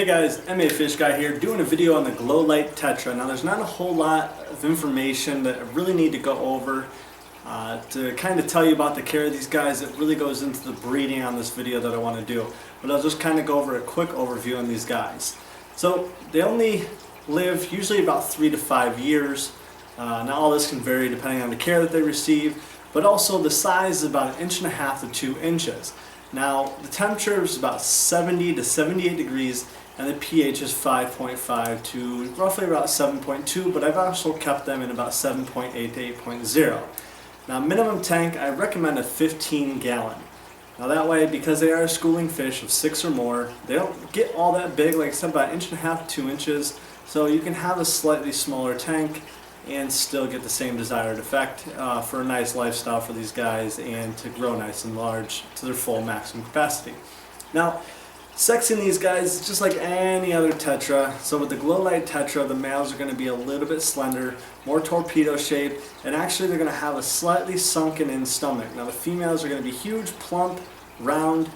guys, MA Fish Guy here, doing a video on the Glowlight Tetra. Now there's not a whole lot of information that I really need to go over to kind of tell you about the care of these guys. It really goes into the breeding on this video that I want to do. But I'll just kind of go over a quick overview on these guys. So they only live usually about 3 to 5 years. Now all this can vary depending on the care that they receive, but also the size is about 1.5 to 2 inches. Now the temperature is about 70 to 78 degrees and the pH is 5.5 to roughly about 7.2, but I've also kept them in about 7.8 to 8.0. Now minimum tank, I recommend a 15 gallon. Now that way, because they are schooling fish of 6 or more, they don't get all that big, like I said, about 1.5 to 2 inches, so you can have a slightly smaller tank and still get the same desired effect for a nice lifestyle for these guys and to grow nice and large to their full maximum capacity. Now, sexing these guys is just like any other Tetra. So with the Glowlight Tetra, the males are going to be a little bit slender, more torpedo shaped, and actually they're going to have a slightly sunken in stomach. Now the females are going to be huge, plump, round,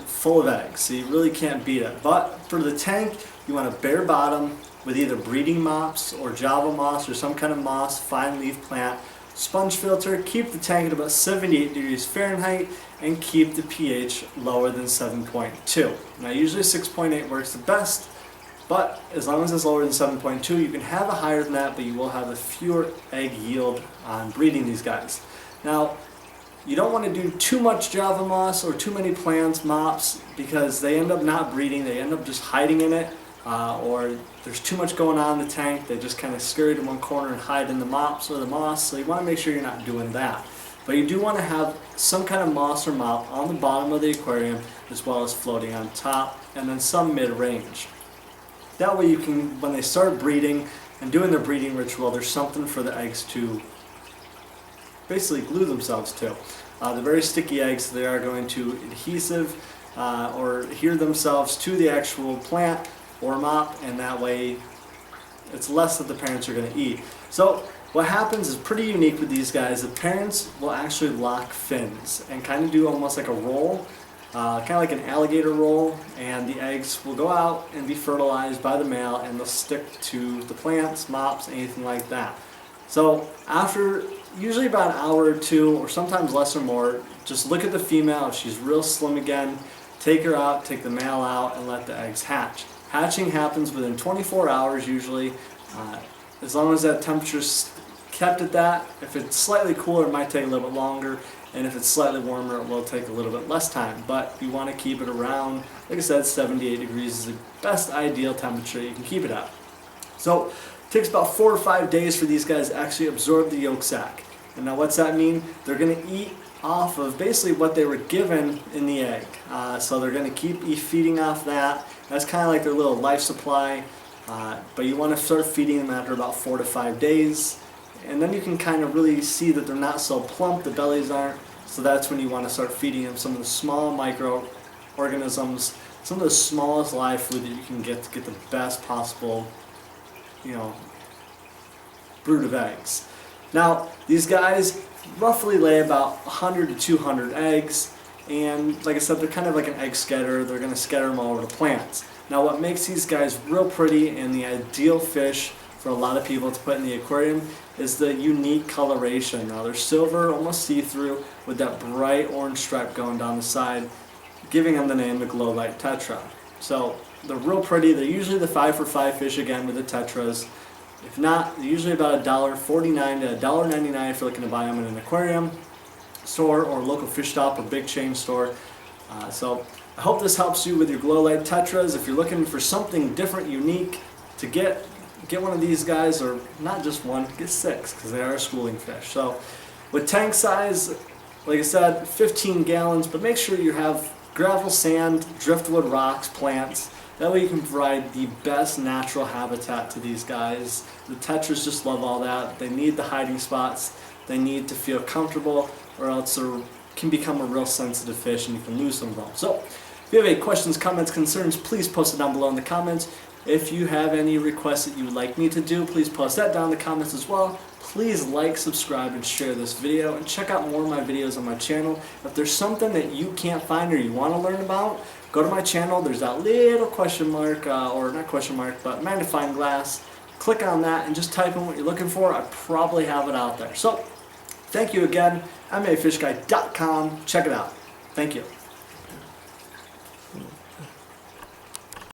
full of eggs, so you really can't beat it. But for the tank, you want a bare bottom with either breeding moss or Java moss or some kind of moss, fine leaf plant, sponge filter. Keep the tank at about 78 degrees Fahrenheit and keep the pH lower than 7.2. Now usually 6.8 works the best, but as long as it's lower than 7.2, you can have it higher than that, but you will have a fewer egg yield on breeding these guys. Now you don't want to do too much Java moss or too many plants, mops, because they end up not breeding, they end up just hiding in it. Or there's too much going on in the tank, they just kind of scurry to one corner and hide in the mops or the moss, so you want to make sure you're not doing that. But you do want to have some kind of moss or mop on the bottom of the aquarium as well as floating on top, and then some mid-range. That way you can, when they start breeding and doing their breeding ritual, there's something for the eggs to basically glue themselves to. They're very sticky eggs, so they are going to or adhere themselves to the actual plant or mop, and that way it's less that the parents are going to eat. So what happens is pretty unique with these guys. The parents will actually lock fins and kind of do almost like a roll, kind of like an alligator roll, and the eggs will go out and be fertilized by the male and they'll stick to the plants, mops, anything like that. So after usually about an hour or two, or sometimes less or more, just look at the female. If she's real slim again, take her out, take the male out, and let the eggs hatch. Hatching happens within 24 hours usually, as long as that temperature's kept at that. If it's slightly cooler, it might take a little bit longer, and if it's slightly warmer, it will take a little bit less time. But you want to keep it around, like I said, 78 degrees is the best ideal temperature you can keep it at. So it takes about 4 or 5 days for these guys to actually absorb the yolk sac. And now what's that mean? They're going to eat off of basically what they were given in the egg. So they're going to keep feeding off that. That's kind of like their little life supply, but you want to start feeding them after about 4 to 5 days, and then you can kind of really see that they're not so plump, the bellies aren't, so that's when you want to start feeding them some of the small microorganisms, some of the smallest live food that you can get to get the best possible, brood of eggs. Now these guys roughly lay about 100 to 200 eggs, and like I said, they're kind of like an egg scatter. They're going to scatter them all over the plants. Now what makes these guys real pretty and the ideal fish for a lot of people to put in the aquarium is the unique coloration. Now they're silver, almost see-through, with that bright orange stripe going down the side, giving them the name the Glowlight Tetra. So they're real pretty. They're usually the 5 for 5 fish again with the Tetras. If not, they're usually about $1.49 to $1.99 if you're looking to buy them in an aquarium store or local fish shop or big chain store. So I hope this helps you with your Glowlight Tetras. If you're looking for something different, unique to get one of these guys, or not just one, get 6 because they are schooling fish. So with tank size, like I said, 15 gallons, but make sure you have gravel, sand, driftwood, rocks, plants. That way you can provide the best natural habitat to these guys. The Tetras just love all that. They need the hiding spots. They need to feel comfortable, or else they can become a real sensitive fish and you can lose some of them. So if you have any questions, comments, concerns, please post it down below in the comments. If you have any requests that you would like me to do, please post that down in the comments as well. Please like, subscribe, and share this video, and check out more of my videos on my channel. If there's something that you can't find or you want to learn about, go to my channel. There's that little question mark, or not question mark, but magnifying glass. Click on that and just type in what you're looking for. I probably have it out there. So, thank you again. MAFishguy.com. Check it out. Thank you.